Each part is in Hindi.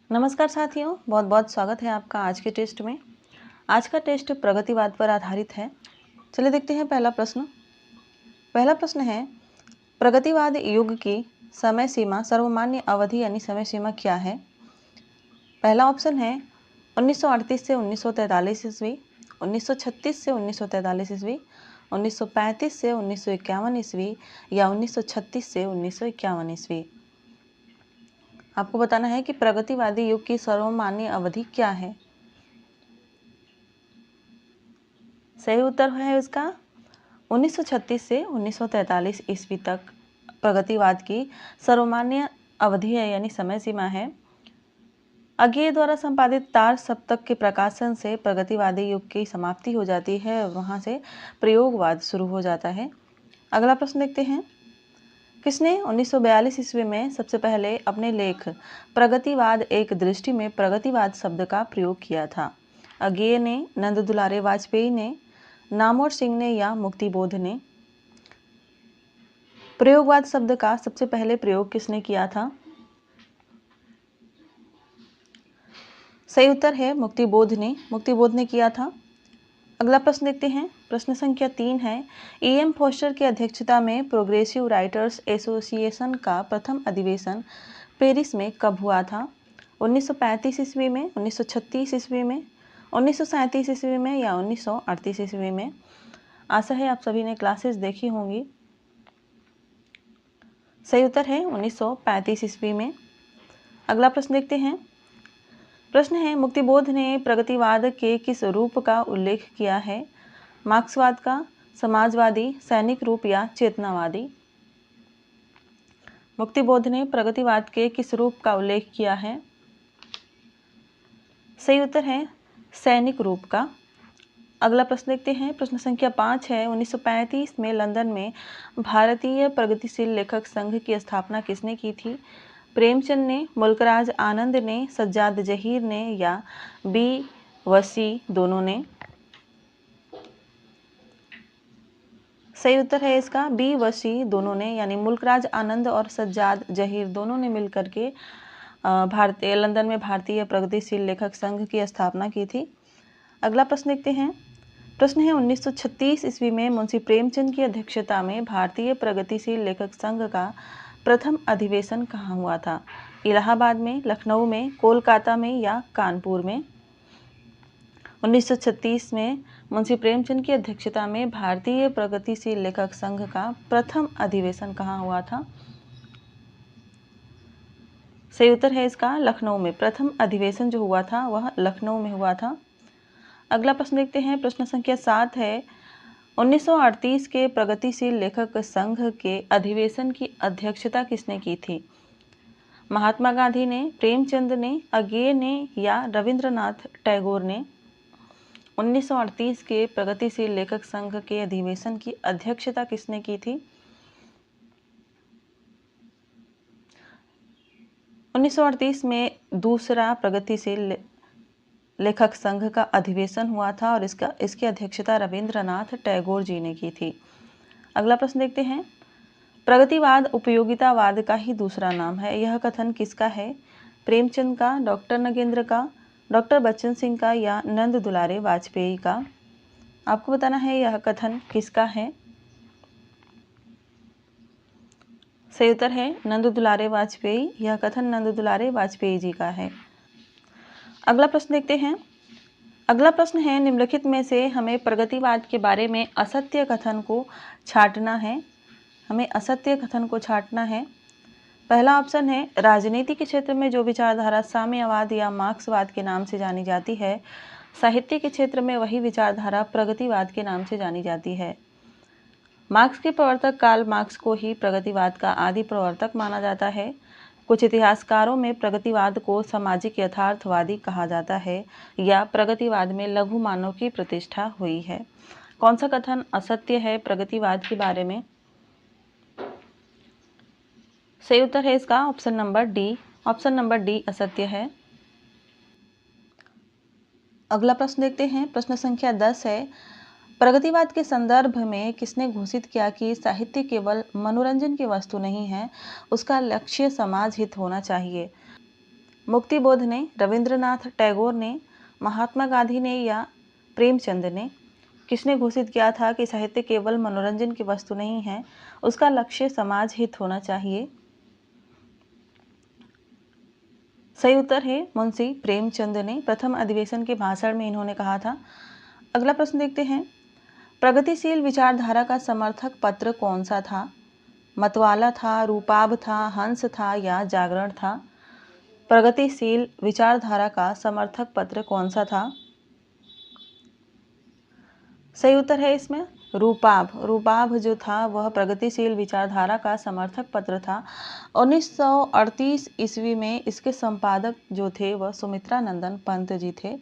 नमस्कार साथियों, बहुत बहुत स्वागत है आपका आज के टेस्ट में। आज का टेस्ट प्रगतिवाद पर आधारित है। चलिए देखते हैं पहला प्रश्न। पहला प्रश्न है, प्रगतिवाद युग की समय सीमा, सर्वमान्य अवधि यानी समय सीमा क्या है? पहला ऑप्शन है 1938 से 1943 ईस्वी, 1936 से 1943 ईस्वी, 1935 से 1951 ईस्वी या 1936 से 1951 ईस्वी। आपको बताना है कि प्रगतिवादी युग की सर्वमान्य अवधि क्या है। सही उत्तर है इसका 1936 से 1943 ईस्वी तक प्रगतिवाद की सर्वमान्य अवधि है यानी समय सीमा है। अज्ञेय द्वारा संपादित तार सप्तक के प्रकाशन से प्रगतिवादी युग की समाप्ति हो जाती है और वहां से प्रयोगवाद शुरू हो जाता है। अगला प्रश्न देखते हैं, किसने 1942 ईस्वी में सबसे पहले अपने लेख प्रगतिवाद एक दृष्टि में प्रगतिवाद शब्द का प्रयोग किया था? अज्ञेय ने, नंद दुलारे वाजपेयी ने, नामवर सिंह ने या मुक्तिबोध ने? प्रयोगवाद शब्द का सबसे पहले प्रयोग किसने किया था? सही उत्तर है मुक्तिबोध ने किया था। अगला प्रश्न देखते हैं, प्रश्न संख्या 3 है, E.M. फोस्टर की अध्यक्षता में प्रोग्रेसिव राइटर्स एसोसिएशन का प्रथम अधिवेशन पेरिस में कब हुआ था? 1935 ईस्वी में, 1936 ईस्वी में, 1937 ईस्वी में या 1938 ईस्वी में? आशा है आप सभी ने क्लासेस देखी होंगी। सही उत्तर है 1935 ईस्वी में। अगला प्रश्न देखते हैं, प्रश्न है, मुक्तिबोध ने प्रगतिवाद के किस रूप का उल्लेख किया है? मार्क्सवाद का, समाजवादी, सैनिक रूप या चेतनावादी? मुक्तिबोध ने प्रगतिवाद के किस रूप का उल्लेख किया है? सही उत्तर है सैनिक रूप का। अगला प्रश्न देखते हैं, प्रश्न संख्या 5 है, 1935 में लंदन में भारतीय प्रगतिशील लेखक संघ की स्थापना किसने की थी? प्रेमचंद ने, मुल्कराज आनंद ने, सज्जाद जहीर ने या बी वसी दोनों ने? सही उत्तर है इसका बी वसी दोनों ने, यानी मुल्कराज आनंद और सज्जाद जहीर दोनों ने मिलकर के भारतीय लंदन में भारतीय प्रगतिशील लेखक संघ की स्थापना की थी। अगला प्रश्न देखते हैं, प्रश्न है 1936 ईस्वी में मुंशी प्रेमचंद की अध्यक्षता में भारतीय प्रगतिशील लेखक संघ का प्रथम अधिवेशन कहाँ हुआ था? इलाहाबाद में, लखनऊ में, कोलकाता में या कानपुर में? 1936 में मुंशी प्रेमचंद की अध्यक्षता में भारतीय प्रगतिशील लेखक संघ का प्रथम अधिवेशन कहाँ हुआ था? सही उत्तर है इसका लखनऊ में। प्रथम अधिवेशन जो हुआ था वह लखनऊ में हुआ था। अगला प्रश्न देखते हैं, प्रश्न संख्या 7 है, 1938 के प्रगतिशील लेखक संघ के अधिवेशन की अध्यक्षता किसने की थी? महात्मा गांधी ने, प्रेमचंद ने, अज्ञेय ने या रविंद्रनाथ टैगोर ने? 1938 के प्रगतिशील लेखक संघ के अधिवेशन की अध्यक्षता किसने की थी? 1938 में दूसरा प्रगतिशील लेखक संघ का अधिवेशन हुआ था और इसकी अध्यक्षता रविंद्रनाथ टैगोर जी ने की थी। अगला प्रश्न देखते हैं, प्रगतिवाद उपयोगितावाद का ही दूसरा नाम है, यह कथन किसका है? प्रेमचंद का, डॉक्टर नगेंद्र का, डॉक्टर बच्चन सिंह का या नंद दुलारे वाजपेयी का? आपको बताना है यह कथन किसका है। सही उत्तर है नंद दुलारे वाजपेयी, यह कथन नंद दुलारे वाजपेयी जी का है। अगला प्रश्न देखते हैं, अगला प्रश्न है, निम्नलिखित में से हमें प्रगतिवाद के बारे में असत्य कथन को छांटना है। हमें असत्य कथन को छांटना है। पहला ऑप्शन है, राजनीति के क्षेत्र में जो विचारधारा साम्यवाद या मार्क्सवाद के नाम से जानी जाती है, साहित्य के क्षेत्र में वही विचारधारा प्रगतिवाद के नाम से जानी जाती है। मार्क्स के प्रवर्तक कार्ल मार्क्स को ही प्रगतिवाद का आदि प्रवर्तक माना जाता है। कुछ इतिहासकारों में प्रगतिवाद को सामाजिक यथार्थवादी कहा जाता है या प्रगतिवाद में लघु मानव की प्रतिष्ठा हुई है। कौन सा कथन असत्य है प्रगतिवाद के बारे में? सही उत्तर है इसका option number D. Option number D असत्य है। अगला प्रश्न देखते हैं, प्रश्न संख्या 10 है, प्रगतिवाद के संदर्भ में किसने घोषित किया कि साहित्य केवल मनोरंजन की वस्तु नहीं है, उसका लक्ष्य समाज हित होना चाहिए? मुक्तिबोध ने, रविंद्रनाथ टैगोर ने, महात्मा गांधी ने या प्रेमचंद ने? किसने घोषित किया था कि साहित्य केवल मनोरंजन की वस्तु नहीं है, उसका लक्ष्य समाज हित होना चाहिए? सही उत्तर है मुंशी प्रेमचंद ने। प्रथम अधिवेशन के भाषण में इन्होंने कहा था। अगला प्रश्न देखते हैं, प्रगतिशील विचारधारा का समर्थक पत्र कौन सा था? मतवाला था, रूपाभ था, हंस था या जागरण था? प्रगतिशील विचारधारा का समर्थक पत्र कौन सा था? सही उत्तर है इसमें रूपाभ। रूपाभ जो था वह प्रगतिशील विचारधारा का समर्थक पत्र था। 1938 ईस्वी में इसके संपादक जो थे वह सुमित्रा नंदन पंत जी थे।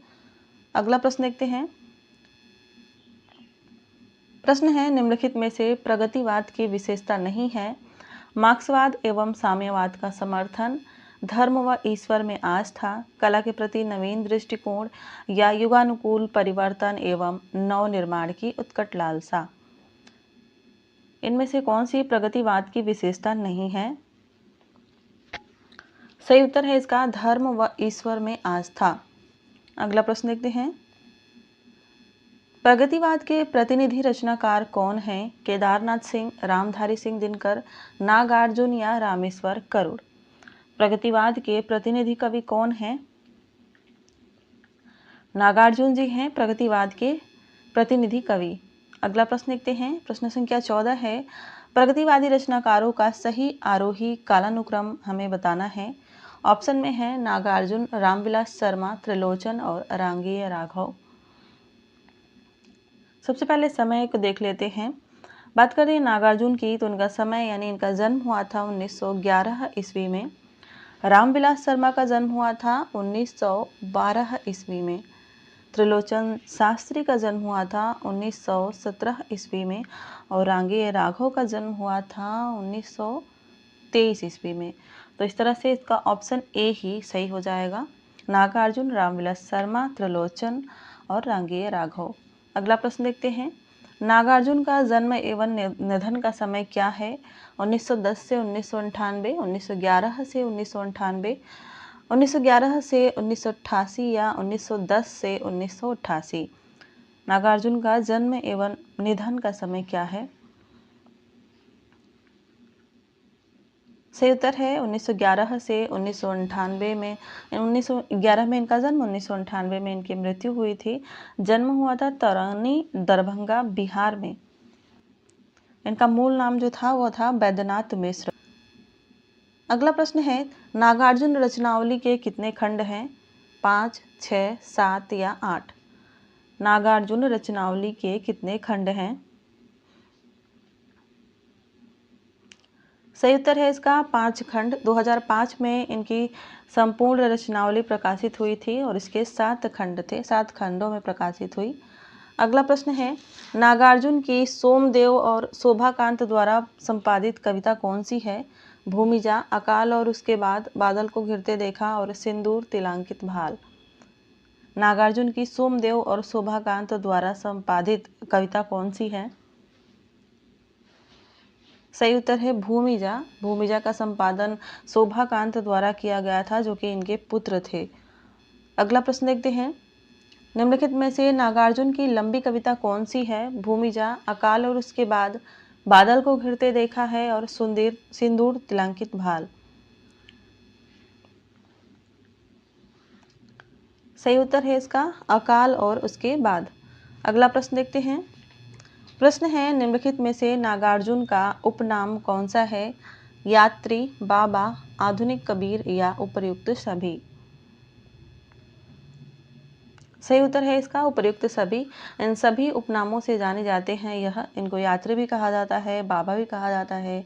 अगला प्रश्न देखते हैं। प्रश्न है, निम्नलिखित में से प्रगतिवाद की विशेषता नहीं है? मार्क्सवाद एवं साम्यवाद का समर्थन, धर्म व ईश्वर में आस्था, कला के प्रति नवीन दृष्टिकोण या युगानुकूल परिवर्तन एवं नवनिर्माण की उत्कट लालसा? इनमें से कौन सी प्रगतिवाद की विशेषता नहीं है? सही उत्तर है इसका धर्म व ईश्वर में आस्था। अगला प्रश्न देखते हैं, प्रगतिवाद के प्रतिनिधि रचनाकार कौन हैं? केदारनाथ सिंह, रामधारी सिंह दिनकर, नागार्जुन या रामेश्वर करुड़? प्रगतिवाद के प्रतिनिधि कवि कौन हैं? नागार्जुन जी हैं प्रगतिवाद के प्रतिनिधि कवि। अगला प्रश्न देखते हैं, प्रश्न संख्या 14 है, प्रगतिवादी रचनाकारों का सही आरोही कालानुक्रम हमें बताना है। ऑप्शन में है नागार्जुन, रामविलास शर्मा, त्रिलोचन और रांगेय राघव। सबसे पहले समय को देख लेते हैं। बात करें नागार्जुन की तो उनका समय यानी इनका जन्म हुआ था 1911 ईस्वी में। रामविलास शर्मा का जन्म हुआ था 1912 ईस्वी में। त्रिलोचन शास्त्री का जन्म हुआ था 1917 ईस्वी में और रांगेय राघव का जन्म हुआ था 1923 ईस्वी में। तो इस तरह से इसका ऑप्शन ए ही सही हो जाएगा, नागार्जुन, रामविलास शर्मा, त्रिलोचन और रांगेय राघव। अगला प्रश्न देखते हैं, नागार्जुन का जन्म एवं निधन का समय क्या है? 1910 से 1998, 1911 से 1998, 1911 से 1988 या 1910 से 1988? नागार्जुन का जन्म एवं निधन का समय क्या है? सही उत्तर है 1911 से 1998 में। 1911 में इनका जन्म, 1998 में इनकी मृत्यु हुई थी। जन्म हुआ था तरनी, दरभंगा, बिहार में। इनका मूल नाम जो था वो था बैद्यनाथ मिश्र। अगला प्रश्न है, नागार्जुन रचनावली के कितने खंड हैं? 5, 6, 7 या 8? नागार्जुन रचनावली के कितने खंड हैं? सही उत्तर है इसका 5 खंड। 2005 में इनकी संपूर्ण रचनावली प्रकाशित हुई थी और इसके 7 खंड थे, 7 खंडों में प्रकाशित हुई। अगला प्रश्न है, नागार्जुन की सोमदेव और शोभाकांत द्वारा संपादित कविता कौन सी है? भूमिजा, अकाल और उसके बाद, बादल को घिरते देखा और सिंदूर तिलांकित भाल? नागार्जुन की सोमदेव और शोभाकांत द्वारा संपादित कविता कौन सी है? सही उत्तर है भूमिजा। भूमिजा का संपादन शोभाकांत द्वारा किया गया था जो कि इनके पुत्र थे। अगला प्रश्न देखते हैं, निम्नलिखित में से नागार्जुन की लंबी कविता कौन सी है? भूमिजा, अकाल और उसके बाद, बादल को घिरते देखा है और सिंदूर तिलांकित भाल? सही उत्तर है इसका अकाल और उसके बाद। अगला प्रश्न देखते हैं, प्रश्न है, निम्नलिखित में से नागार्जुन का उपनाम कौन सा है? यात्री, बाबा, आधुनिक कबीर या उपर्युक्त सभी? सही उत्तर है इसका उपर्युक्त सभी। इन सभी उपनामों से जाने जाते हैं यह। इनको यात्री भी कहा जाता है, बाबा भी कहा जाता है,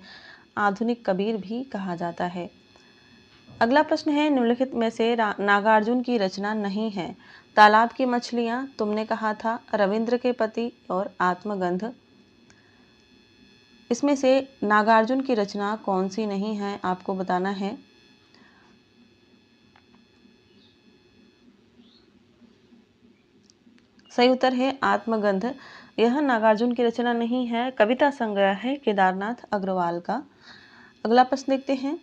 आधुनिक कबीर भी कहा जाता है। अगला प्रश्न है, निम्नलिखित में से नागार्जुन की रचना नहीं है? तालाब की मछलियां, तुमने कहा था, रविंद्र के पति और आत्मगंध। इसमें से नागार्जुन की रचना कौन सी नहीं है आपको बताना है। सही उत्तर है आत्मगंध। यह नागार्जुन की रचना नहीं है, कविता संग्रह है केदारनाथ अग्रवाल का। अगला प्रश्न देखते हैं,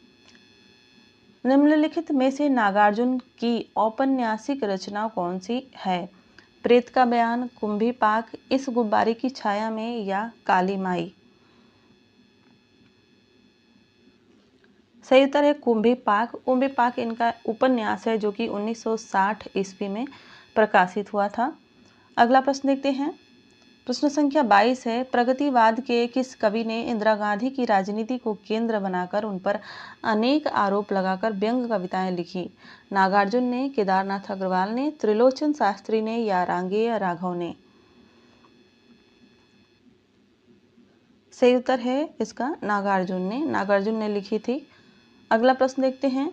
निम्नलिखित में से नागार्जुन की औपन्यासिक रचना कौन सी है? प्रेत का बयान, कुंभी पाक, इस गुब्बारे की छाया में या काली माई। सही उत्तर है कुंभी पाक। कुंभी पाक इनका उपन्यास है जो कि 1960 ईस्वी में प्रकाशित हुआ था। अगला प्रश्न देखते हैं। प्रश्न संख्या 22 है। प्रगतिवाद के किस कवि ने इंदिरा गांधी की राजनीति को केंद्र बनाकर उन पर अनेक आरोप लगाकर व्यंग्य कविताएं लिखी? नागार्जुन ने, केदारनाथ अग्रवाल ने, त्रिलोचन शास्त्री ने या रांगेय राघव ने? सही उत्तर है इसका नागार्जुन ने। नागार्जुन ने लिखी थी। अगला प्रश्न देखते हैं।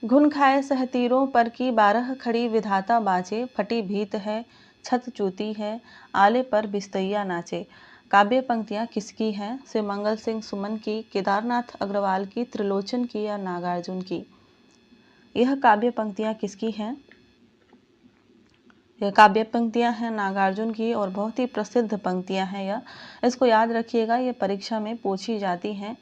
घुन खाए सहतीरों पर की 12 खड़ी विधाता बाचे, फटी भीत है छत चूती है, आले पर बिस्तैया नाचे। काव्य पंक्तियां किसकी हैं? शिवमंगल सिंह सुमन की, केदारनाथ अग्रवाल की, त्रिलोचन की या नागार्जुन की? यह काव्य पंक्तियां किसकी हैं? यह काव्य पंक्तियां हैं नागार्जुन की और बहुत ही प्रसिद्ध पंक्तियां हैं यह। इसको याद रखिएगा, ये परीक्षा में पूछी जाती हैं।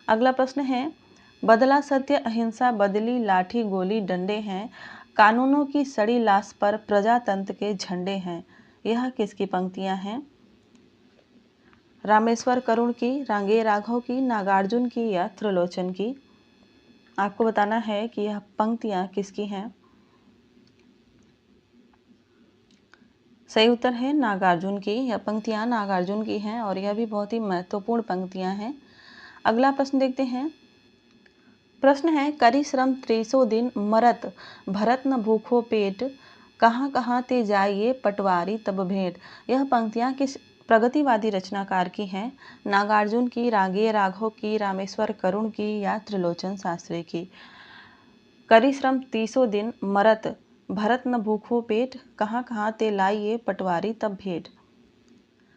अगला प्रश्न है। बदला सत्य अहिंसा, बदली लाठी गोली डंडे हैं, कानूनों की सड़ी लाश पर प्रजातंत्र के झंडे हैं। यह किसकी पंक्तियां हैं? रामेश्वर करुण की, रांगेय राघव की, नागार्जुन की या त्रिलोचन की? आपको बताना है कि यह पंक्तियां किसकी हैं। सही उत्तर है नागार्जुन की। यह पंक्तियां नागार्जुन की हैं और यह भी बहुत ही महत्वपूर्ण पंक्तियां हैं। अगला प्रश्न देखते हैं। प्रश्न है। करी श्रम 300 दिन मरत, भरत न भूखो पेट, कहाँ कहाँ ते जाइए पटवारी तब भेंट। यह पंक्तियां किस प्रगतिवादी रचनाकार की हैं? नागार्जुन की, रांगेय राघव की, रामेश्वर करुण की या त्रिलोचन शास्त्री की? करी श्रम 300 दिन मरत, भरत न भूखो पेट, कहाँ कहाँ ते लाइए पटवारी तब भेंट।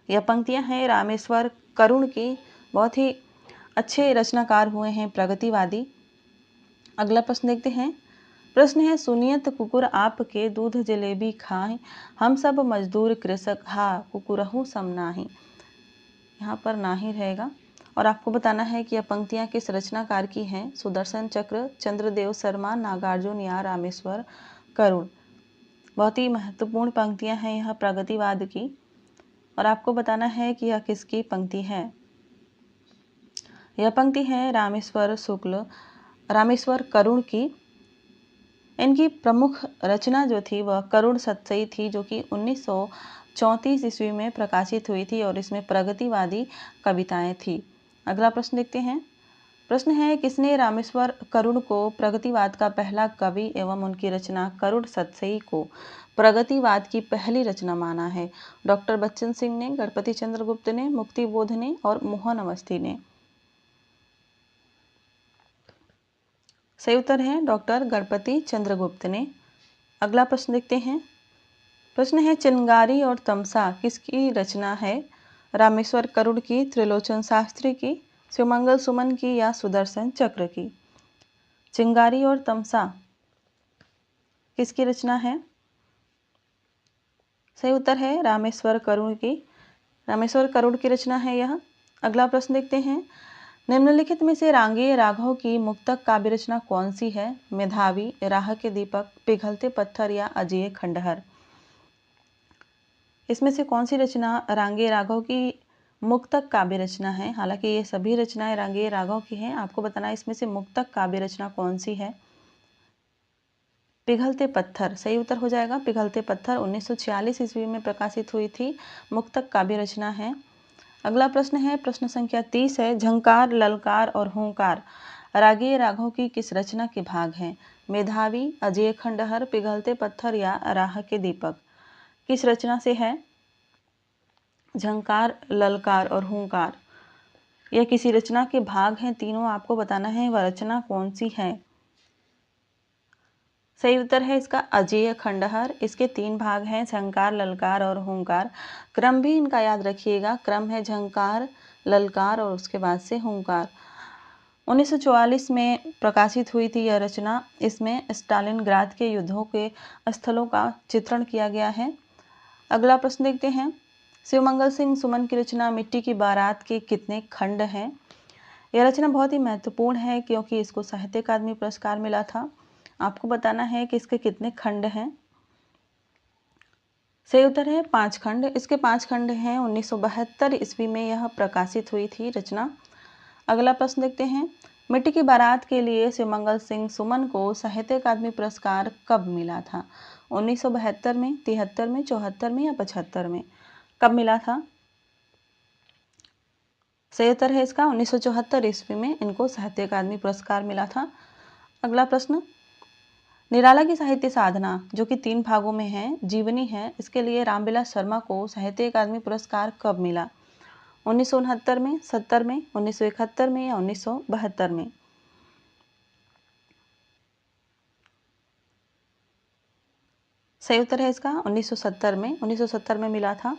यह पंक्तियां हैं रामेश्वर करुण की। बहुत ही अच्छे रचनाकार हुए हैं प्रगतिवादी। अगला प्रश्न देखते हैं। प्रश्न है। सुनियत कुकुर आपके, दूध जलेबी खाएं, हम सब मजदूर कृषक, हा कुकुरहू सम नाही। यहाँ पर नाही रहेगा। और आपको बताना है कि यह पंक्तियां किस रचनाकार की हैं? सुदर्शन चक्र, चंद्रदेव शर्मा, नागार्जुन या रामेश्वर करुण। बहुत ही महत्वपूर्ण पंक्तियां हैं यह प्रगतिवाद की। और आपको बताना है कि यह किसकी पंक्ति है। यह पंक्ति है रामेश्वर करुण की। इनकी प्रमुख रचना जो थी वह करुण सतसई थी, जो कि 1934 ईस्वी में प्रकाशित हुई थी और इसमें प्रगतिवादी कविताएं थी। अगला प्रश्न देखते हैं। प्रश्न है। किसने रामेश्वर करुण को प्रगतिवाद का पहला कवि एवं उनकी रचना करुण सतसई को प्रगतिवाद की पहली रचना माना है? डॉक्टर बच्चन सिंह ने, गणपति चंद्र गुप्त ने, मुक्ति बोध ने और मोहन अवस्थी ने? सही उत्तर है डॉक्टर गणपति चंद्रगुप्त ने। अगला प्रश्न देखते हैं। प्रश्न है। चिंगारी और तमसा किसकी रचना है? रामेश्वर करुण की, त्रिलोचन शास्त्री की, शिवमंगल सुमन की या सुदर्शन चक्र की? चिंगारी और तमसा किसकी रचना है? सही उत्तर है रामेश्वर करुण की। रामेश्वर करुण की रचना है यह। अगला प्रश्न देखते हैं। निम्नलिखित में से रांगेय राघव की मुक्तक काव्य रचना कौन सी है? मेधावी, राह के दीपक, पिघलते पत्थर या अजेय खंडहर? इसमें से कौन सी रचना रांगेय राघव की मुक्तक काव्य रचना है? हालांकि ये सभी रचनाएं रांगेय राघव की हैं। आपको बताना है इसमें से मुक्तक काव्य रचना कौन सी है। पिघलते पत्थर सही उत्तर हो जाएगा। पिघलते पत्थर 1946 ईस्वी में प्रकाशित हुई थी मुक्तक काव्य रचना है। अगला प्रश्न है। प्रश्न संख्या 30 है। झंकार, ललकार और हुंकार रांगेय राघव की किस रचना के भाग हैं? मेधावी, अजेय खंडहर, पिघलते पत्थर या राह के दीपक? किस रचना से है? झंकार, ललकार और हुंकार यह किसी रचना के भाग हैं तीनों। आपको बताना है वह रचना कौन सी है। सही उत्तर है इसका अजेय खंडहर। इसके 3 भाग हैं, झंकार, ललकार और हुंकार। क्रम भी इनका याद रखिएगा। क्रम है झंकार, ललकार और उसके बाद से हुंकार। 1944 में प्रकाशित हुई थी यह रचना। इसमें स्टालिनग्राद के युद्धों के स्थलों का चित्रण किया गया है। अगला प्रश्न देखते हैं। शिवमंगल सिंह सुमन की रचना मिट्टी की बारात के कितने खंड हैं? यह रचना बहुत ही महत्वपूर्ण है क्योंकि इसको साहित्य अकादमी पुरस्कार मिला था। आपको बताना है कि इसके कितने खंड हैं। सही उत्तर है 5 खंड। इसके 5 खंड हैं। 1972 ईस्वी में यह प्रकाशित हुई थी रचना। अगला प्रश्न देखते हैं, मिट्टी की बारात के लिए शिवमंगल सिंह सुमन को साहित्य अकादमी पुरस्कार कब मिला था? 1972 में, 73 में, 74 में या 75 में? कब मिला था? सही उत्तर है इसका 1974 ईस्वी में इनको साहित्य अकादमी पुरस्कार मिला था। अगला प्रश्न, निराला की साहित्य साधना जो कि 3 भागों में है, जीवनी है, इसके लिए रामविलास शर्मा को साहित्य अकादमी पुरस्कार कब मिला? 1969 में, 70 में, 1971 में या 1972 में? सही उत्तर है इसका 1970 में मिला था।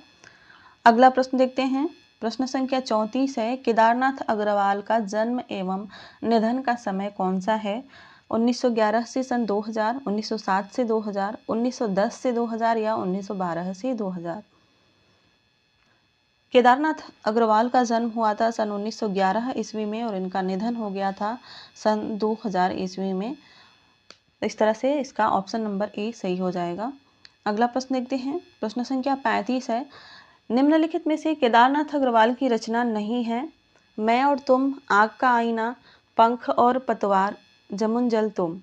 अगला प्रश्न देखते हैं, प्रश्न संख्या 34 है, केदारनाथ अग्रवाल का जन्म एवं निधन का समय कौन सा है? 1911 से सन 2000, 1907 से 2000, 1910 से 2000 या 1912 से 2000? केदारनाथ अग्रवाल का जन्म हुआ था सन 1911 ईस्वी में और इनका निधन हो गया था सन 2000 ईस्वी में। इस तरह से इसका ऑप्शन नंबर ए सही हो जाएगा। अगला प्रश्न देखते हैं, प्रश्न संख्या 35 है, निम्नलिखित में से केदारनाथ अग्रवाल की रचना नहीं है? मैं और तुम, आग का आईना, पंख और पतवार, जमुन जल तुम।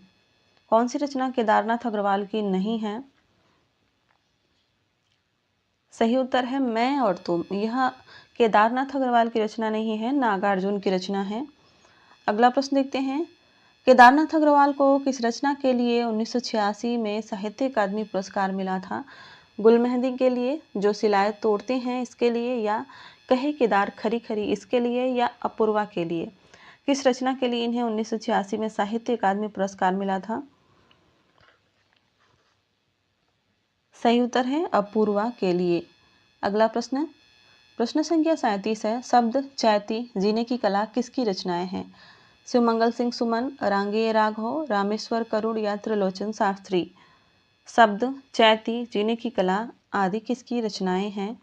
कौन सी रचना केदारनाथ अग्रवाल की नहीं है? सही उत्तर है मैं और तुम। यह केदारनाथ अग्रवाल की रचना नहीं है, नागार्जुन की रचना है। अगला प्रश्न देखते हैं, केदारनाथ अग्रवाल को किस रचना के लिए 1986 में साहित्य अकादमी पुरस्कार मिला था? गुलमेहंदी के लिए, जो सिलाए तोड़ते हैं इसके लिए, या कहे केदार खरी खरी इसके लिए, या अपूर्वा के लिए? किस रचना के लिए इन्हें 1986 में साहित्य अकादमी पुरस्कार मिला था? सही उत्तर है अपूर्वा के लिए। अगला प्रश्न, प्रश्न संख्या 37 है, शब्द चैती जीने की कला किसकी रचनाएं हैं? शिवमंगल सिंह सुमन, रांगेय राघव, रामेश्वर करुड़ या त्रिलोचन शास्त्री? शब्द चैती जीने की कला आदि किसकी रचनाएं हैं?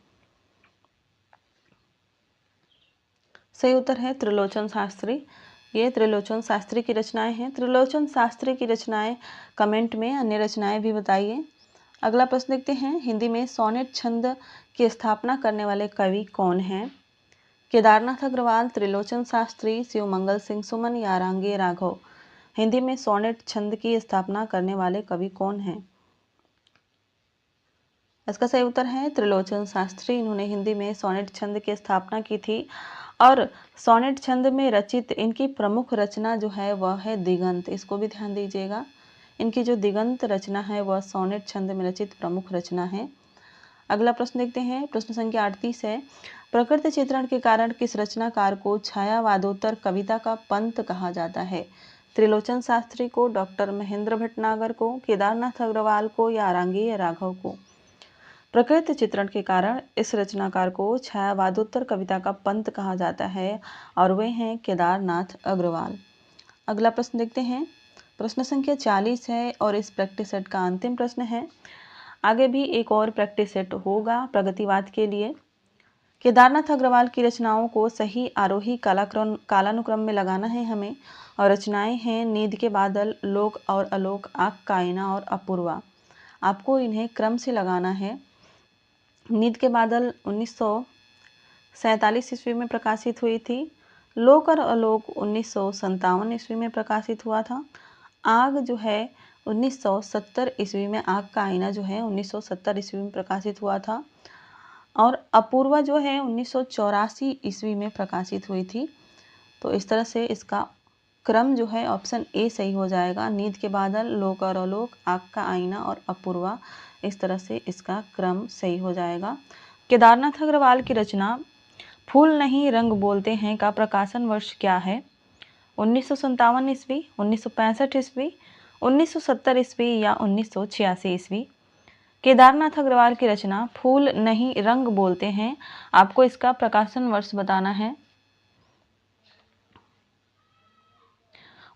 सही उत्तर है त्रिलोचन शास्त्री। ये त्रिलोचन शास्त्री की रचनाएं हैं। त्रिलोचन शास्त्री की रचनाएं कमेंट में अन्य रचनाएं भी बताइए। अगला प्रश्न देखते हैं, हिंदी में सोनेट छंद की स्थापना करने वाले कवि कौन हैं? केदारनाथ अग्रवाल, त्रिलोचन शास्त्री, शिवमंगल सिंह सुमन या रांगेय राघव? हिंदी में सोनेट छंद की स्थापना करने वाले कवि कौन हैं? इसका सही उत्तर है त्रिलोचन शास्त्री। इन्होंने हिंदी में सोनेट छंद की स्थापना की थी और सोनेट छंद में रचित इनकी प्रमुख रचना जो है वह है दिगंत। इसको भी ध्यान दीजिएगा, इनकी जो दिगंत रचना है वह सोनेट छंद में रचित प्रमुख रचना है। अगला प्रश्न देखते हैं, प्रश्न संख्या 38 है, प्रकृति चित्रण के कारण किस रचनाकार को छायावादोत्तर कविता का पंत कहा जाता है? त्रिलोचन शास्त्री को, डॉक्टर महेंद्र भटनागर को, केदारनाथ अग्रवाल को या रांगेय राघव को? प्रकृति चित्रण के कारण इस रचनाकार को छायावादोत्तर कविता का पंत कहा जाता है और वे हैं केदारनाथ अग्रवाल। अगला प्रश्न देखते हैं, प्रश्न संख्या 40 है और इस प्रैक्टिस सेट का अंतिम प्रश्न है। आगे भी एक और प्रैक्टिस सेट होगा प्रगतिवाद के लिए। केदारनाथ अग्रवाल की रचनाओं को सही आरोही कालानुक्रम में लगाना है हमें, और रचनाएं हैं नींद के बादल, लोक और अलोक, आग का आईना और अपूर्वा। आपको इन्हें क्रम से लगाना है। नींद के बादल 1947 ईस्वी में प्रकाशित हुई थी। लोक और अलोक 1957 ईस्वी में प्रकाशित हुआ था। आग जो है 1970 ईस्वी में, आग का आईना जो है 1970 ईस्वी में प्रकाशित हुआ था और अपूर्वा जो है 1984 ईस्वी में प्रकाशित हुई थी। तो इस तरह से इसका क्रम जो है ऑप्शन ए सही हो जाएगा। नींद के बादल, लोक और अलोक, आग का आईना और अपूर्वा, इस तरह से इसका क्रम सही हो जाएगा। केदारनाथ अग्रवाल की रचना फूल नहीं रंग बोलते हैं का प्रकाशन वर्ष क्या है? 1957 ईस्वी, 1965 ईस्वी, 1970 ईस्वी या 1986 ईस्वी? केदारनाथ अग्रवाल की रचना फूल नहीं रंग बोलते हैं, आपको इसका प्रकाशन वर्ष बताना है।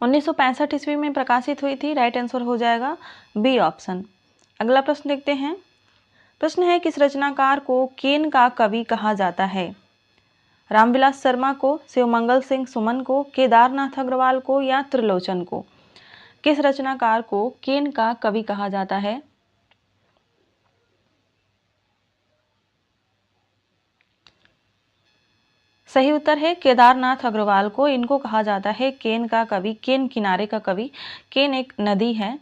1965 ईस्वी में प्रकाशित हुई थी। राइट आंसर हो जाएगा बी ऑप्शन। अगला प्रश्न देखते हैं, प्रश्न है किस रचनाकार को केन का कवि कहा जाता है? रामविलास शर्मा को, शिवमंगल सिंह सुमन को, केदारनाथ अग्रवाल को या त्रिलोचन को? किस रचनाकार को केन का कवि कहा जाता है? सही उत्तर है केदारनाथ अग्रवाल को। इनको कहा जाता है केन का कवि, केन किनारे का कवि। केन एक नदी है।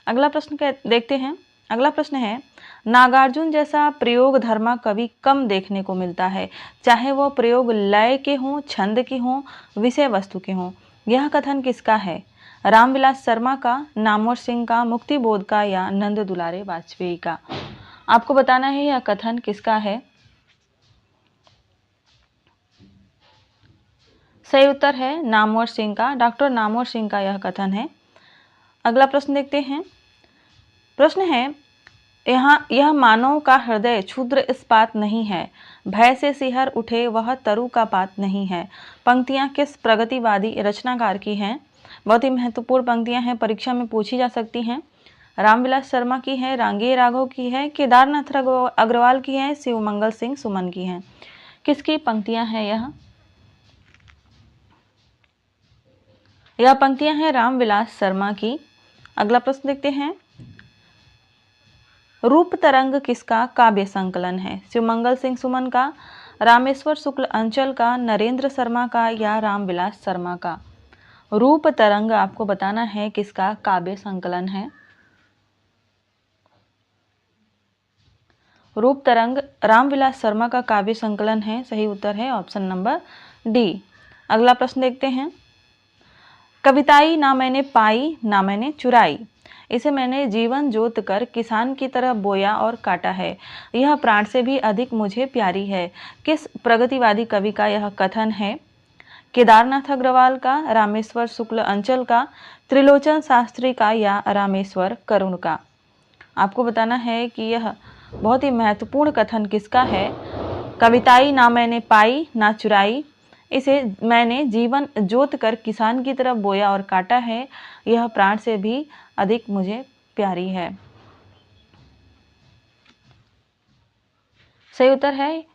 अगला प्रश्न देखते हैं। अगला प्रश्न है, नागार्जुन जैसा प्रयोग धर्मा कवि कम देखने को मिलता है, चाहे वो प्रयोग लय के हों, छंद के हों, विषय वस्तु के हों। यह कथन किसका है? रामविलास शर्मा का, नामवर सिंह का, मुक्तिबोध का या नंद दुलारे वाजपेयी का? आपको बताना है यह कथन किसका है। सही उत्तर है नामवर सिंह का, डॉक्टर नामवर सिंह का यह कथन है। अगला प्रश्न देखते हैं। प्रश्न है, यह मानव का हृदय क्षुद्र इस्पात नहीं है, भय से सिहर उठे वह तरु का पात नहीं है। पंक्तियां किस प्रगतिवादी रचनाकार की हैं? बहुत ही महत्वपूर्ण पंक्तियां हैं, परीक्षा में पूछी जा सकती हैं। रामविलास शर्मा की है, रांगे राघव की है, केदारनाथ अग्रवाल की है, शिवमंगल सिंह सुमन की है। किसकी पंक्तियां हैं यह पंक्तियां हैं रामविलास शर्मा की। अगला प्रश्न देखते हैं। रूप तरंग किसका काव्य संकलन है? शिवमंगल सिंह सुमन का, रामेश्वर शुक्ल अंचल का, नरेंद्र शर्मा का या रामविलास शर्मा का? रूप तरंग आपको बताना है किसका काव्य संकलन है। रूप तरंग रामविलास शर्मा का काव्य संकलन है। सही उत्तर है ऑप्शन नंबर डी। अगला प्रश्न देखते हैं। कविताई ना मैंने पाई ना मैंने चुराई, इसे मैंने जीवन जोत कर किसान की तरह बोया और काटा है, यह प्राण से भी अधिक मुझे प्यारी है। किस प्रगतिवादी कवि का यह कथन है? केदारनाथ अग्रवाल का, रामेश्वर शुक्ल अंचल का, त्रिलोचन शास्त्री का या रामेश्वर करुण का? आपको बताना है कि यह बहुत ही महत्वपूर्ण कथन किसका है। कविताई ना मैंने पाई ना चुराई, इसे मैंने जीवन जोत कर किसान की तरफ बोया और काटा है, यह प्राण से भी अधिक मुझे प्यारी है। सही उत्तर है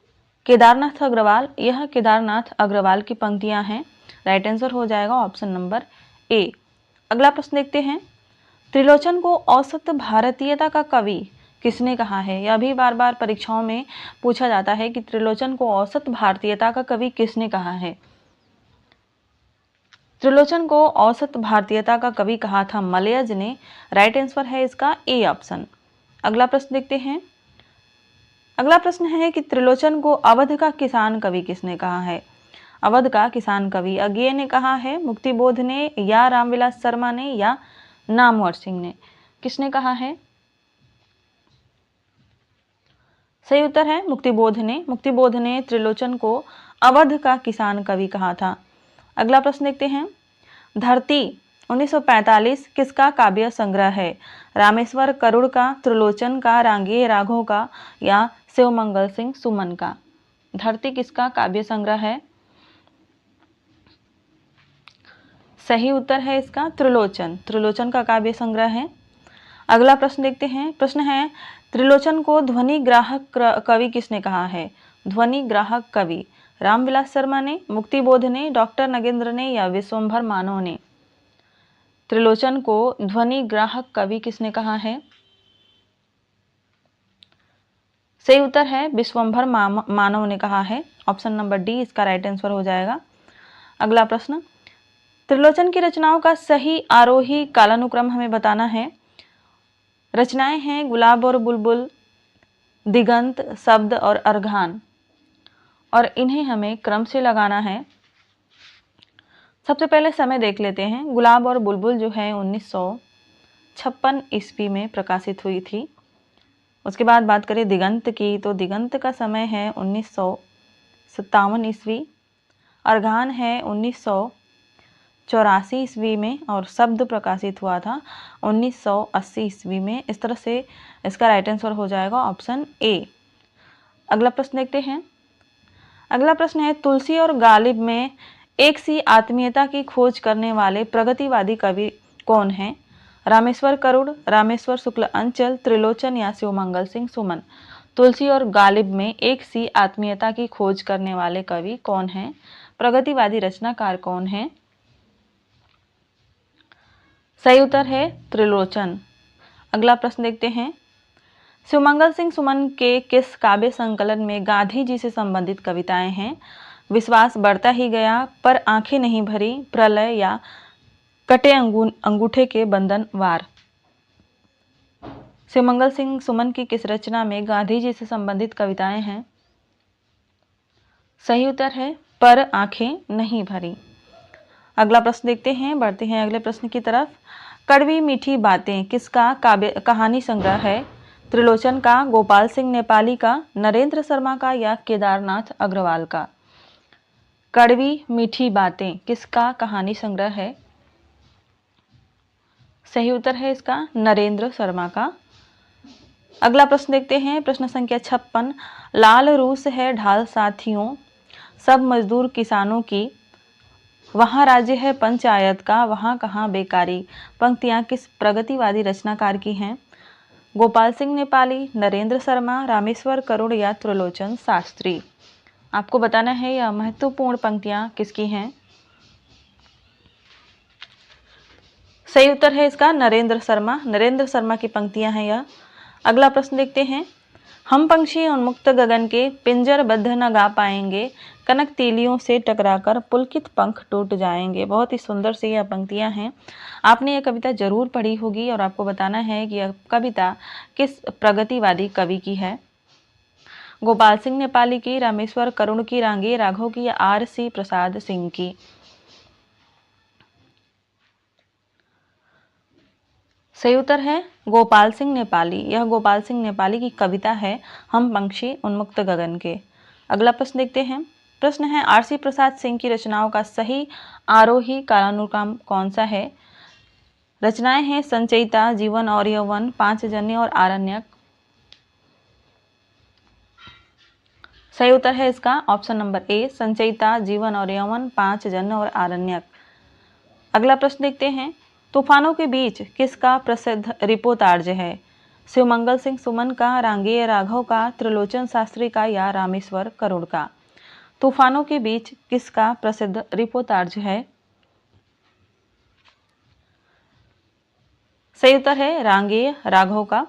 केदारनाथ अग्रवाल। यह केदारनाथ अग्रवाल की पंक्तियां हैं। राइट आंसर हो जाएगा ऑप्शन नंबर ए। अगला प्रश्न देखते हैं। त्रिलोचन को औसत भारतीयता का कवि किसने कहा है? यह भी बार बार परीक्षाओं में पूछा जाता है कि त्रिलोचन को औसत भारतीयता का कवि किसने कहा है। त्रिलोचन को औसत भारतीयता का कवि कहा था मलयज ने। राइट आंसर है इसका ए ऑप्शन। अगला प्रश्न देखते हैं। अगला प्रश्न है कि त्रिलोचन को अवध का किसान कवि किसने कहा है? अवध का किसान कवि अज्ञेय ने कहा है, मुक्तिबोध ने या रामविलास शर्मा ने या नामवर सिंह ने? किसने कहा है? सही उत्तर है मुक्तिबोध ने। मुक्तिबोध ने त्रिलोचन को अवध का किसान कवि कहा था। अगला प्रश्न देखते हैं। धरती 1945 किसका काव्य संग्रह है? रामेश्वर करुड़ का, त्रिलोचन का, रांगे राघव का या शिवमंगल सिंह सुमन का? धरती किसका काव्य संग्रह है? सही उत्तर है इसका त्रिलोचन। त्रिलोचन का काव्य संग्रह है। अगला प्रश्न देखते हैं। प्रश्न है, त्रिलोचन को ध्वनि ग्राहक कवि किसने कहा है? ध्वनि ग्राहक कवि रामविलास शर्मा ने, मुक्तिबोध ने, डॉक्टर नगेंद्र ने या विश्वंभर मानव ने? त्रिलोचन को ध्वनि ग्राहक कवि किसने कहा है? सही उत्तर है विश्वंभर मानव ने कहा है। ऑप्शन नंबर डी इसका राइट आंसर हो जाएगा। अगला प्रश्न, त्रिलोचन की रचनाओं का सही आरोही कालानुक्रम हमें बताना है। रचनाएं हैं गुलाब और बुलबुल, दिगंत, शब्द और अर्घान, और इन्हें हमें क्रम से लगाना है। सबसे पहले समय देख लेते हैं। गुलाब और बुलबुल जो है 1956 ईस्वी में प्रकाशित हुई थी। उसके बाद बात करें दिगंत की, तो दिगंत का समय है 1957 ईस्वी। अर्घान है 1984 ईस्वी में और शब्द प्रकाशित हुआ था 1980 ईस्वी में। इस तरह से इसका राइट आंसर हो जाएगा ऑप्शन ए। अगला प्रश्न देखते हैं। अगला प्रश्न है, तुलसी और गालिब में एक सी आत्मीयता की खोज करने वाले प्रगतिवादी कवि कौन हैं? रामेश्वर करुड़, रामेश्वर शुक्ल अंचल, त्रिलोचन या शिवमंगल सिंह सुमन? तुलसी और गालिब में एक सी आत्मीयता की खोज करने वाले कवि कौन हैं? प्रगतिवादी रचनाकार कौन हैं? सही उत्तर है त्रिलोचन। अगला प्रश्न देखते हैं। शिवमंगल सिंह सुमन के किस काव्य संकलन में गांधी जी से संबंधित कविताएं हैं? विश्वास बढ़ता ही गया, पर आंखें नहीं भरी, प्रलय या कटे अंगूठे के बंधन वार। शिवमंगल सिंह सुमन की किस रचना में गांधी जी से संबंधित कविताएं हैं? सही उत्तर है पर आंखें नहीं भरी। अगला प्रश्न देखते हैं, बढ़ते हैं अगले प्रश्न की तरफ। कड़वी मीठी बातें किसका काव्य कहानी संग्रह है? त्रिलोचन का, गोपाल सिंह नेपाली का, नरेंद्र शर्मा का या केदारनाथ अग्रवाल का? कड़वी मीठी बातें किसका कहानी संग्रह है? सही उत्तर है इसका नरेंद्र शर्मा का। अगला प्रश्न देखते हैं, प्रश्न संख्या 56। लाल रूस है ढाल साथियों, सब मजदूर किसानों की, वहाँ राज्य है पंचायत का, वहाँ कहाँ बेकारी। पंक्तियाँ किस प्रगतिवादी रचनाकार की हैं? गोपाल सिंह नेपाली, नरेंद्र शर्मा, रामेश्वर करुण या त्रिलोचन शास्त्री? आपको बताना है यह महत्वपूर्ण पंक्तियाँ किसकी हैं। सही उत्तर है इसका नरेंद्र शर्मा की पंक्तियाँ हैं यह। अगला प्रश्न देखते हैं। हम पंछी उन्मुक्त गगन के, पिंजरबद्ध न गा पाएंगे, कनक तीलियों से टकराकर पुलकित पंख टूट जाएंगे। बहुत ही सुंदर सी यह पंक्तियां हैं। आपने यह कविता जरूर पढ़ी होगी और आपको बताना है कि यह कविता किस प्रगतिवादी कवि की है। गोपाल सिंह नेपाली की, रामेश्वर करुण की, रांगे राघव की या R.C. प्रसाद सिंह की? सही उत्तर है गोपाल सिंह नेपाली। यह गोपाल सिंह नेपाली की कविता है हम पंछी उन्मुक्त गगन के। अगला प्रश्न देखते हैं। प्रश्न है R.C. प्रसाद सिंह की रचनाओं का सही आरोही कालानुक्रम कौन सा है? रचनाएं हैं संचयिता, जीवन और यौवन, पांचजन्य और आरण्यक। सही उत्तर है इसका ऑप्शन नंबर ए, संचयिता, जीवन और यौवन, पांचजन्य और आरण्यक। अगला प्रश्न देखते हैं। तूफानों के बीच किसका प्रसिद्ध रिपोतार्ज है? शिवमंगल सिंह सुमन का, रांगेय राघव का, त्रिलोचन शास्त्री का या रामेश्वर करुण का? तूफानों के बीच किसका प्रसिद्ध रिपोतार्ज है? सही उत्तर है रांगेय राघव का।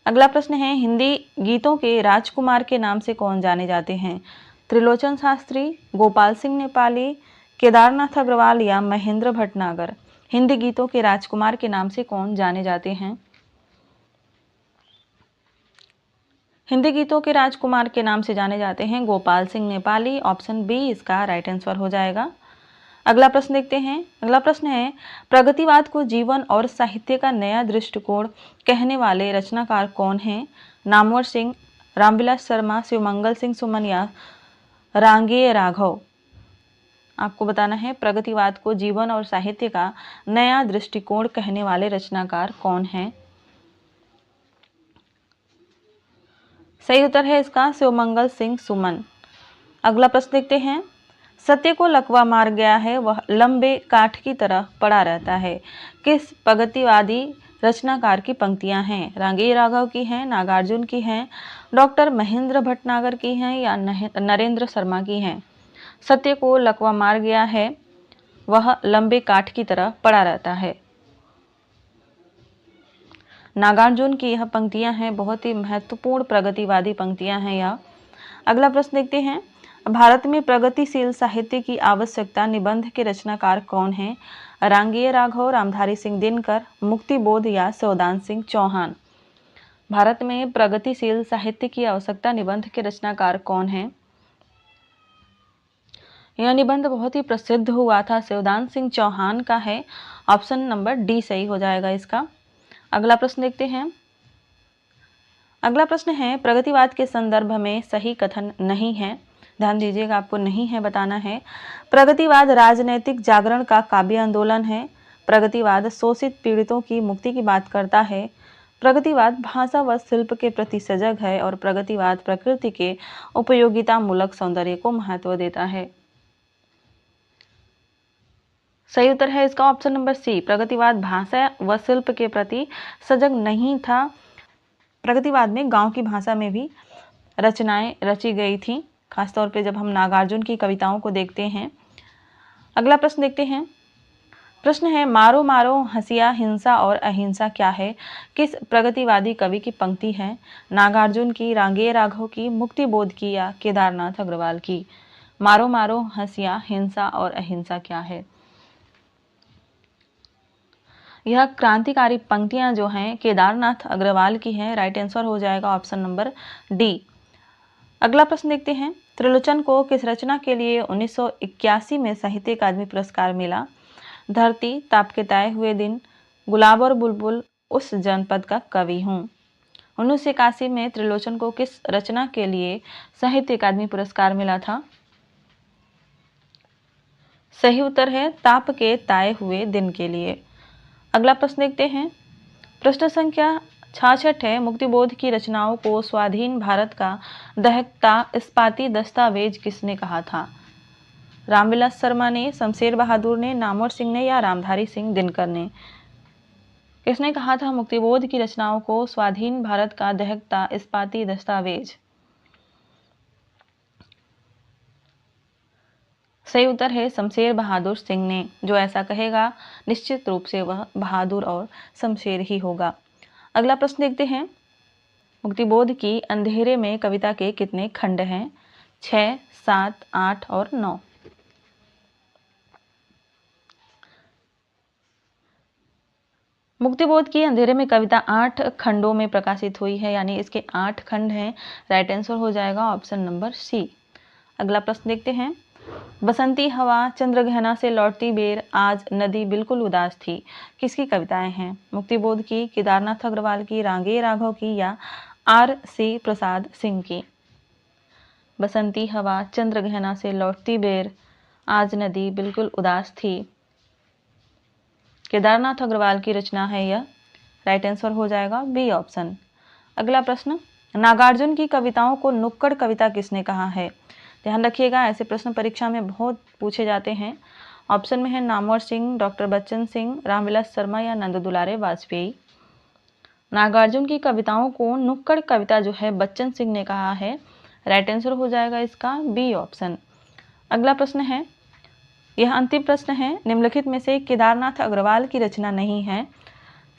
अगला प्रश्न है। हिंदी गीतों के राजकुमार के नाम से कौन जाने जाते हैं? त्रिलोचन शास्त्री, गोपाल सिंह नेपाली, केदारनाथ अग्रवाल या महेंद्र भटनागर? हिंदी गीतों के राजकुमार के नाम से कौन जाने जाते हैं? हिंदी गीतों के राजकुमार के नाम से जाने जाते हैं गोपाल सिंह नेपाली। ऑप्शन बी इसका राइट आंसर हो जाएगा। अगला प्रश्न देखते हैं। अगला प्रश्न है। प्रगतिवाद को जीवन और साहित्य का नया दृष्टिकोण कहने वाले रचनाकार कौन हैं? नामवर सिंह, रामविलास शर्मा, शिवमंगल सिंह सुमन या रांगेय राघव? आपको बताना है प्रगतिवाद को जीवन और साहित्य का नया दृष्टिकोण कहने वाले रचनाकार कौन हैं? सही उत्तर है इसका शिवमंगल सिंह सुमन। अगला प्रश्न देखते हैं। सत्य को लकवा मार गया है, वह लंबे काठ की तरह पड़ा रहता है, किस प्रगतिवादी रचनाकार की पंक्तियां हैं? रांगेय राघव की हैं, नागार्जुन की हैं, डॉक्टर महेंद्र भटनागर की हैं या नरेंद्र शर्मा की हैं? सत्य को लकवा मार गया है, वह लंबे काठ की तरह पड़ा रहता है। नागार्जुन की यह पंक्तियां हैं, बहुत ही महत्वपूर्ण प्रगतिवादी पंक्तियां हैं यह। अगला प्रश्न देखते हैं। भारत में प्रगतिशील साहित्य की आवश्यकता निबंध के रचनाकार कौन हैं? रांगेय राघव, रामधारी सिंह दिनकर, मुक्तिबोध या सौदान सिंह चौहान? भारत में प्रगतिशील साहित्य की आवश्यकता निबंध के रचनाकार कौन हैं? यह निबंध बहुत ही प्रसिद्ध हुआ था, सौदान सिंह चौहान का है। ऑप्शन नंबर डी सही हो जाएगा इसका। अगला प्रश्न देखते हैं। अगला प्रश्न है। प्रगतिवाद के संदर्भ में सही कथन नहीं है, ध्यान दीजिएगा, आपको नहीं है बताना है। प्रगतिवाद राजनैतिक जागरण का काव्य आंदोलन है। प्रगतिवाद शोषित पीड़ितों की मुक्ति की बात करता है। प्रगतिवाद भाषा व शिल्प के प्रति सजग है और प्रगतिवाद प्रकृति के उपयोगिता मूलक सौंदर्य को महत्व देता है। सही उत्तर है इसका ऑप्शन नंबर सी, प्रगतिवाद भाषा व शिल्प के प्रति सजग नहीं था। प्रगतिवाद में गांव की भाषा में भी रचनाएं रची गई थी, खासतौर पे जब हम नागार्जुन की कविताओं को देखते हैं। अगला प्रश्न देखते हैं। प्रश्न है, मारो मारो हंसिया हिंसा और अहिंसा क्या है? किस प्रगतिवादी कवि की पंक्ति है? नागार्जुन की, रांगे राघव की, मुक्ति बोध की या केदारनाथ अग्रवाल की? मारो मारो हंसिया हिंसा और अहिंसा क्या है? यह क्रांतिकारी पंक्तियां जो हैं केदारनाथ अग्रवाल की हैं। राइट आंसर हो जाएगा ऑप्शन नंबर डी। अगला प्रश्न देखते हैं। त्रिलोचन को किस रचना के लिए 1981 में साहित्य अकादमी पुरस्कार मिला? धरती, ताप के ताए हुए दिन, गुलाब और बुलबुल, उस जनपद का कवि हूँ। 1981 में त्रिलोचन को किस रचना के लिए साहित्य अकादमी पुरस्कार मिला था? सही उत्तर है ताप के ताए हुए दिन के लिए। अगला प्रश्न देखते हैं। प्रश्न संख्या 66 है। मुक्तिबोध की रचनाओं को स्वाधीन भारत का दहकता इस्पाती दस्तावेज किसने कहा था? रामविलास शर्मा ने, शमशेर बहादुर ने, नामवर सिंह ने या रामधारी सिंह दिनकर ने? किसने कहा था मुक्तिबोध की रचनाओं को स्वाधीन भारत का दहकता इस्पाती दस्तावेज? सही उत्तर है शमशेर बहादुर सिंह ने। जो ऐसा कहेगा निश्चित रूप से वह बहादुर और शमशेर ही होगा। अगला प्रश्न देखते हैं। मुक्तिबोध की अंधेरे में कविता के कितने खंड हैं? 6, 7, 8 और 9। मुक्तिबोध की अंधेरे में कविता 8 खंडों में प्रकाशित हुई है, यानी इसके 8 खंड हैं। राइट आंसर हो जाएगा ऑप्शन नंबर सी। अगला प्रश्न देखते हैं। बसंती हवा, चंद्रगहना से लौटती बेर, आज नदी बिल्कुल उदास थी, किसकी कविताएं हैं? मुक्तिबोध की, केदारनाथ अग्रवाल की, रांगे राघव की या R.C. प्रसाद सिंह की? बसंती हवा, चंद्रगहना से लौटती बेर, आज नदी बिल्कुल उदास थी, केदारनाथ अग्रवाल की रचना है यह। राइट आंसर हो जाएगा बी ऑप्शन। अगला प्रश्न, नागार्जुन की कविताओं को नुक्कड़ कविता किसने कहा है? ध्यान रखिएगा, ऐसे प्रश्न परीक्षा में बहुत पूछे जाते हैं। ऑप्शन में है नामवर सिंह, डॉक्टर बच्चन सिंह, रामविलास शर्मा या नंद दुलारे वाजपेयी। नागार्जुन की कविताओं को नुक्कड़ कविता जो है बच्चन सिंह ने कहा है। राइट आंसर हो जाएगा इसका बी ऑप्शन। अगला प्रश्न है, यह अंतिम प्रश्न है। निम्नलिखित में से केदारनाथ अग्रवाल की रचना नहीं है?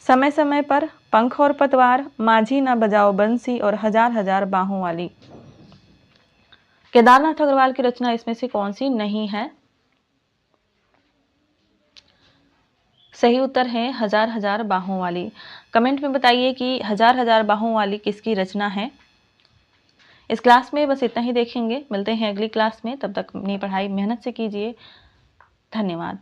समय समय पर, पंख और पतवार, माझी न बजाओ बंसी और हजार हजार बाहों वाली। केदारनाथ अग्रवाल की रचना इसमें से कौन सी नहीं है? सही उत्तर है हजार हजार बाहों वाली। कमेंट में बताइए कि हजार हजार बाहों वाली किसकी रचना है। इस क्लास में बस इतना ही देखेंगे। मिलते हैं अगली क्लास में, तब तक अपनी पढ़ाई मेहनत से कीजिए। धन्यवाद।